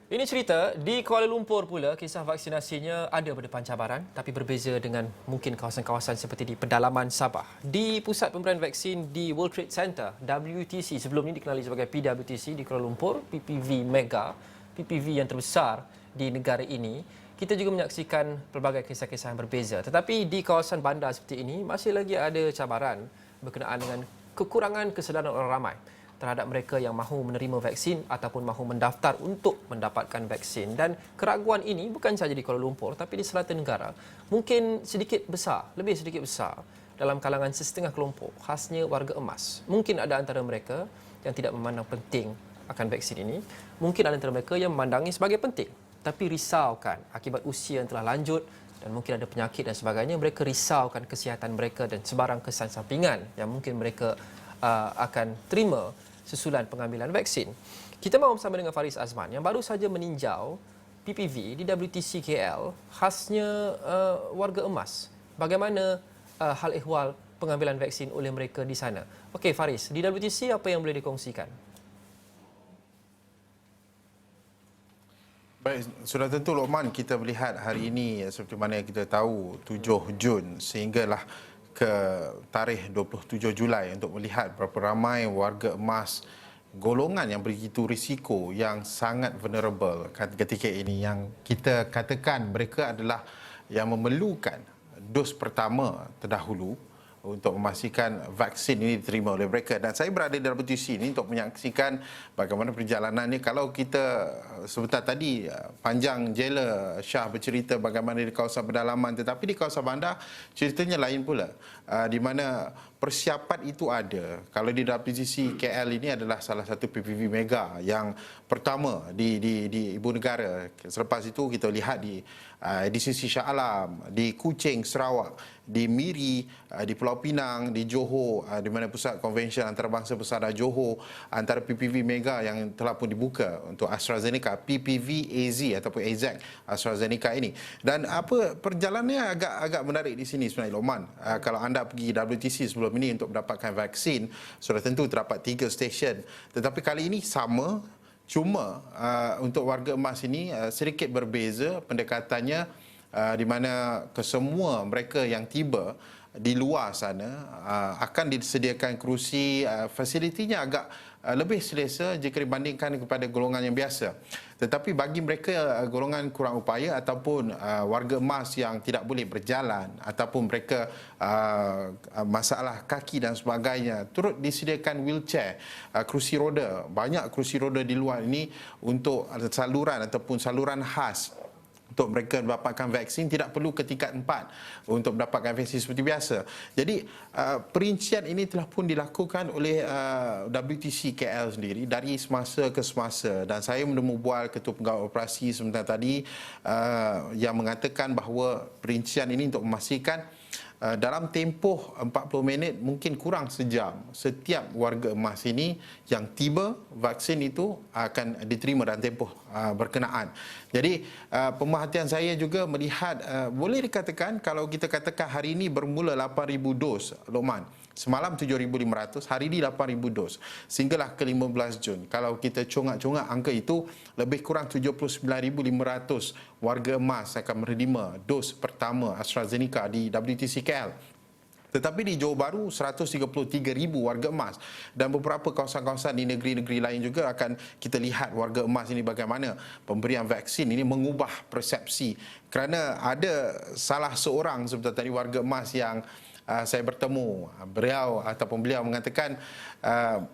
Ini cerita di Kuala Lumpur pula, kisah vaksinasinya ada berdepan cabaran tapi berbeza dengan mungkin kawasan-kawasan seperti di pedalaman Sabah. Di Pusat Pemberian Vaksin di World Trade Center, WTC, sebelum ini dikenali sebagai PWTC di Kuala Lumpur, PPV Mega, PPV yang terbesar di negara ini, kita juga menyaksikan pelbagai kisah-kisah yang berbeza. Tetapi di kawasan bandar seperti ini, masih lagi ada cabaran berkenaan dengan kekurangan kesedaran orang ramai terhadap mereka yang mahu menerima vaksin ataupun mahu mendaftar untuk mendapatkan vaksin. Dan keraguan ini bukan sahaja di Kuala Lumpur tapi di selatan negara mungkin sedikit besar, lebih sedikit besar dalam kalangan sesetengah kelompok, khasnya warga emas. Mungkin ada antara mereka yang tidak memandang penting akan vaksin ini, mungkin ada antara mereka yang memandangi sebagai penting tapi risaukan akibat usia yang telah lanjut dan mungkin ada penyakit dan sebagainya, mereka risaukan kesihatan mereka dan sebarang kesan sampingan yang mungkin mereka akan terima sesulan pengambilan vaksin. Kita mahu bersama dengan Faris Azman yang baru saja meninjau PPV di WTC KL, khasnya warga emas. Bagaimana hal ehwal pengambilan vaksin oleh mereka di sana? Okey Faris, di WTC apa yang boleh dikongsikan? Baik, sudah tentu Lokman, kita melihat hari ini seperti mana yang kita tahu 7 Jun sehinggalah ke tarikh 27 Julai untuk melihat berapa ramai warga emas golongan yang begitu risiko, yang sangat vulnerable ketika ini, yang kita katakan mereka adalah yang memerlukan dos pertama terdahulu untuk memastikan vaksin ini diterima oleh mereka. Dan saya berada di WTC ini untuk menyaksikan bagaimana perjalanannya. Kalau kita sebentar tadi panjang jela Syah bercerita bagaimana di kawasan pedalaman, tetapi di kawasan bandar ceritanya lain pula, di mana persiapan itu ada. Kalau di WTC KL ini adalah salah satu PPV Mega yang pertama di ibu negara. Selepas itu kita lihat di sisi Shah Alam, di Kuching, Sarawak, di Miri, di Pulau Pinang, di Johor, di mana pusat konvensyen antarabangsa Pesada Johor, antara PPV Mega yang telah pun dibuka untuk AstraZeneca, PPV AZ ataupun AZ AstraZeneca ini. Dan apa perjalanannya agak menarik di sini sebenarnya, Lokman. Kalau anda pergi WTC sebelum ini untuk mendapatkan vaksin, sudah tentu terdapat 3 stesen. Tetapi kali ini sama, cuma untuk warga emas ini sedikit berbeza pendekatannya, di mana kesemua mereka yang tiba di luar sana akan disediakan kerusi, fasilitinya agak lebih selesa jika dibandingkan kepada golongan yang biasa. Tetapi bagi mereka golongan kurang upaya ataupun warga emas yang tidak boleh berjalan ataupun mereka masalah kaki dan sebagainya, turut disediakan wheelchair, kerusi roda. Banyak kerusi roda di luar ini untuk saluran ataupun saluran khas untuk mereka mendapatkan vaksin, tidak perlu ke tingkat 4 untuk mendapatkan vaksin seperti biasa. Jadi perincian ini telah pun dilakukan oleh WTC KL sendiri dari semasa ke semasa, dan saya menemu bual Ketua Pegawai Operasi sebentar tadi yang mengatakan bahawa perincian ini untuk memastikan dalam tempoh 40 minit, mungkin kurang sejam, setiap warga emas ini yang tiba, vaksin itu akan diterima dalam tempoh berkenaan. Jadi pemerhatian saya juga melihat, boleh dikatakan kalau kita katakan hari ini bermula 8,000 dos, Lokman. Semalam 7,500, hari ini 8,000 dos. Sehinggalah ke 15 Jun. Kalau kita congak-congak angka itu, lebih kurang 79,500 warga emas akan menerima dos pertama AstraZeneca di WTC KL. Tetapi di Johor Bahru, 133,000 warga emas. Dan beberapa kawasan-kawasan di negeri-negeri lain juga akan kita lihat warga emas ini bagaimana pemberian vaksin ini mengubah persepsi. Kerana ada salah seorang seperti tadi warga emas yang saya bertemu, beliau mengatakan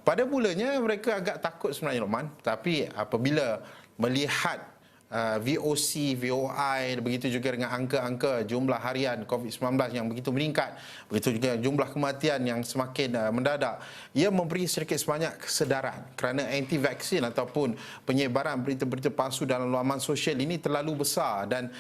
pada mulanya mereka agak takut sebenarnya, Lokman, tapi apabila melihat VOC, VOI, begitu juga dengan angka-angka jumlah harian COVID-19 yang begitu meningkat, begitu juga jumlah kematian yang semakin mendadak, ia memberi sedikit sebanyak kesedaran kerana anti-vaksin ataupun penyebaran berita-berita palsu dalam laman sosial ini terlalu besar. Dan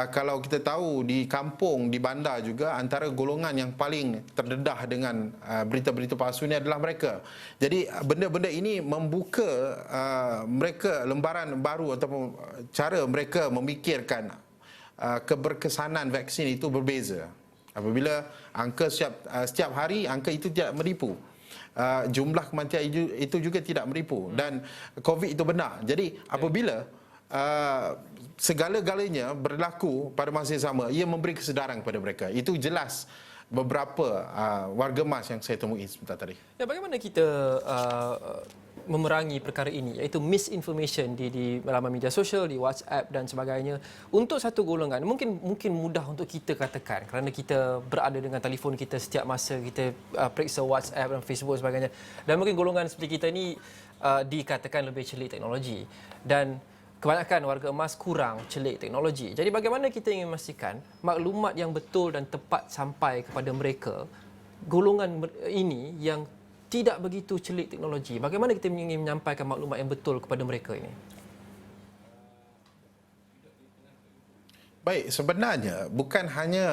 kalau kita tahu di kampung, di bandar juga, antara golongan yang paling terdedah dengan berita-berita palsu ini adalah mereka. Jadi benda-benda ini membuka mereka lembaran baru ataupun cara mereka memikirkan keberkesanan vaksin itu berbeza. Apabila angka setiap hari angka itu tidak menipu, jumlah kematian itu juga tidak menipu, dan COVID itu benar. Jadi apabila segala-galanya berlaku pada masa yang sama. Ia memberi kesedaran kepada mereka. Itu jelas beberapa warga emas yang saya temui sebentar tadi. Ya, bagaimana kita memerangi perkara ini, iaitu misinformation di laman media sosial, di WhatsApp dan sebagainya. Untuk satu golongan mungkin mudah untuk kita katakan kerana kita berada dengan telefon kita setiap masa, kita periksa WhatsApp dan Facebook dan sebagainya. Dan mungkin golongan seperti kita ni dikatakan lebih celik teknologi, dan kebanyakan warga emas kurang celik teknologi. Jadi bagaimana kita ingin memastikan maklumat yang betul dan tepat sampai kepada mereka, golongan ini yang tidak begitu celik teknologi? Bagaimana kita ingin menyampaikan maklumat yang betul kepada mereka ini? Baik, sebenarnya bukan hanya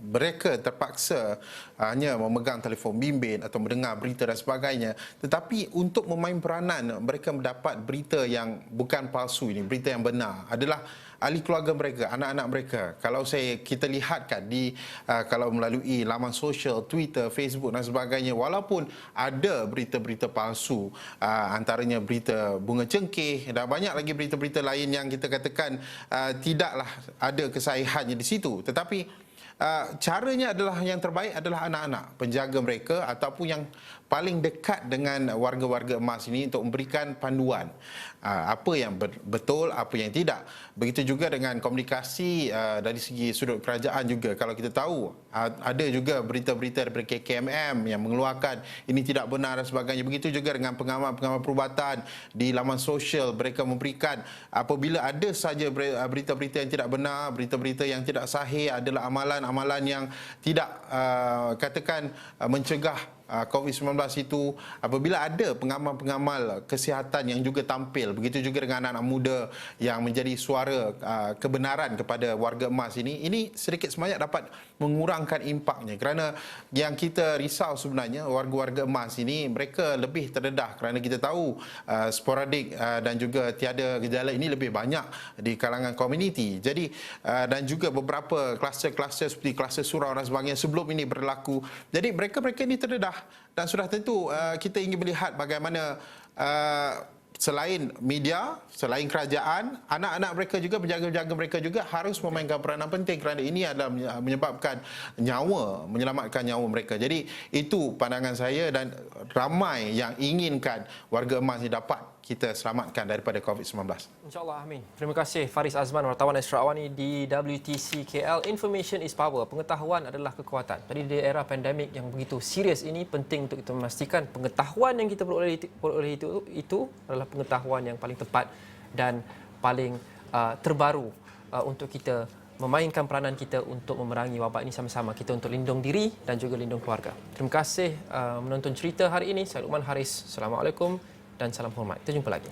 mereka terpaksa hanya memegang telefon bimbit atau mendengar berita dan sebagainya, tetapi untuk memain peranan mereka mendapat berita yang bukan palsu ini, berita yang benar adalah ahli keluarga mereka, anak-anak mereka. Kalau kita lihatkan kalau melalui laman sosial, Twitter, Facebook dan sebagainya, walaupun ada berita-berita palsu, antaranya berita bunga cengkeh dan banyak lagi berita-berita lain yang kita katakan tidaklah ada kesahihannya di situ, tetapi caranya adalah yang terbaik adalah anak-anak, penjaga mereka ataupun yang paling dekat dengan warga-warga emas ini untuk memberikan panduan apa yang betul, apa yang tidak. Begitu juga dengan komunikasi dari segi sudut kerajaan juga. Kalau kita tahu ada juga berita-berita daripada KKMM yang mengeluarkan ini tidak benar dan sebagainya. Begitu juga dengan pengamal-pengamal perubatan di laman sosial, mereka memberikan apabila ada saja berita-berita yang tidak benar, berita-berita yang tidak sahih adalah amalan-amalan yang tidak katakan mencegah COVID-19 itu. Apabila ada pengamal-pengamal kesihatan yang juga tampil, begitu juga dengan anak-anak muda yang menjadi suara kebenaran kepada warga emas ini sedikit sebanyak dapat mengurangkan impaknya. Kerana yang kita risau sebenarnya warga-warga emas ini, mereka lebih terdedah kerana kita tahu sporadik dan juga tiada gejala ini lebih banyak di kalangan komuniti. Jadi dan juga beberapa kluster-kluster seperti kluster surau dan sebagainya sebelum ini berlaku. Jadi mereka-mereka ini terdedah. Dan sudah tentu kita ingin melihat bagaimana selain media, selain kerajaan, anak-anak mereka juga, penjaga-penjaga mereka juga harus memainkan peranan penting kerana ini adalah menyebabkan menyelamatkan nyawa mereka. Jadi itu pandangan saya dan ramai yang inginkan warga emas ini dapat kita selamatkan daripada COVID-19. InsyaAllah, amin. Terima kasih Faris Azman, wartawan Astro Awani di WTC KL. Information is power. Pengetahuan adalah kekuatan. Jadi di era pandemik yang begitu serius ini, penting untuk kita memastikan pengetahuan yang kita peroleh itu adalah pengetahuan yang paling tepat dan paling terbaru untuk kita memainkan peranan kita untuk memerangi wabak ini sama-sama. Kita untuk lindung diri dan juga lindung keluarga. Terima kasih menonton cerita hari ini. Saya Luqman Haris. Assalamualaikum dan salam hormat. Kita jumpa lagi.